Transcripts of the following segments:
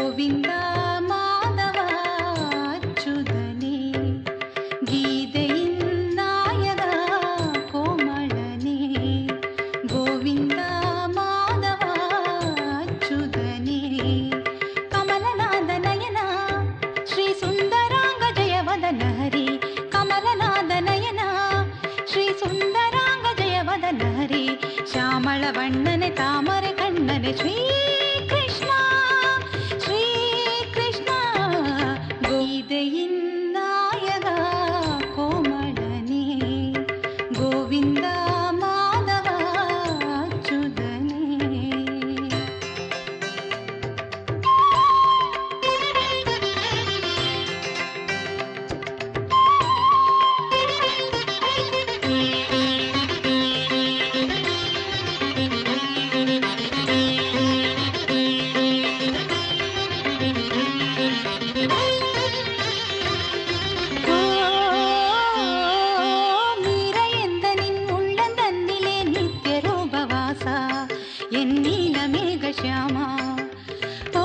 ಗೋವಿಂದ ಮಾಧವ ಅಚ್ಯುತನೇ ಗೀತೆயின் ನಾಯಕ ಕೋಮಳನೇ ಗೋವಿಂದ ಮಾಧವ ಅಚ್ಯುತನೇ ಕಮಲನಾದ ನಯನ ಶ್ರೀ ಸುಂದರಾಂಗ ಜಯವದನ ಹರಿ ಕಮಲನಾದ ನಯನ ಶ್ರೀ ಸುಂದರಾಂಗ ಜಯವದನ ಹರಿ ಶ್ಯಾಮಳ ಬಣ್ಣನೆ ತಾಮರೆ ಕಣ್ಣನೆ ಶ್ರೀ ಗೀತೆயின் ನಾಯಕ ಕೋಮಳನೇ ಗೋವಿಂದ ಮಾಧವ ಅಚ್ಯುತನೇ ಎನ್ನೀಲ ಮೇಘ ಶ್ಯಾಮ ಓ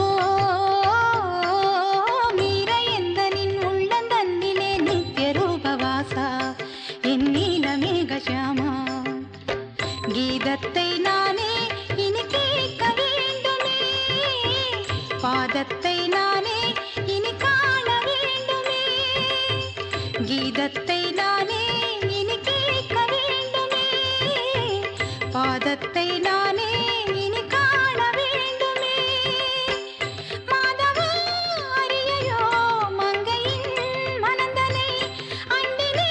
ಮೀರ ಎಂದ ನಿನ್ನುಳ್ಳಂದನ್ನಿಲೆ ನಿತ್ಯ ರೂಪವಾಸ ಎನ್ನೀಲ ಮೇಘ ಶ್ಯಾಮ கீதத்தை நானே இனி கேட்க வேண்டுமே பாதத்தை நானே இனி காண வேண்டுமே கீதத்தை நானே இனி கேட்க வேண்டுமே பாதத்தை நானே இனி காண வேண்டுமே மாதவா அரியையோ மங்கையின் மனந்தனை அண்டினே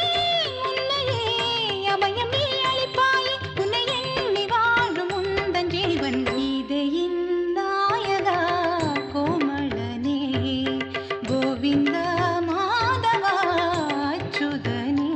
உன்னையே அபயமே அளிப்பாய் உன்னை எண்ணி வாழும் உந்தன் ஜீவன் கீதையின் நாயக கோமளனே கோவிந்த மாதவ அச்சுதனே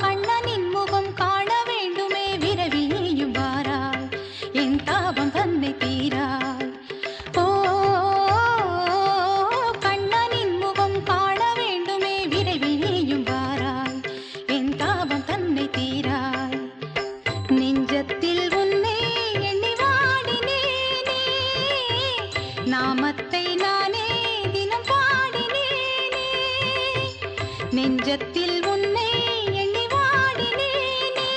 கண்ணனின் முகம் காண வேண்டுமே விரவி நீயும் வாராய் என் தாபம் தன்னை தீராய் ஓ கண்ணனின் முகம் காண வேண்டுமே விரவி நீயும் வாராய் என் தாபம் தன்னை தீராய் நெஞ்சத்தில் உன்னை எண்ணி வாடினேனே நாமத்தை நானே தினம் பாடினேனே நெஞ்சத்தில் உன்னை எண்ணி வாடினேனே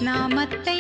நாமத்தை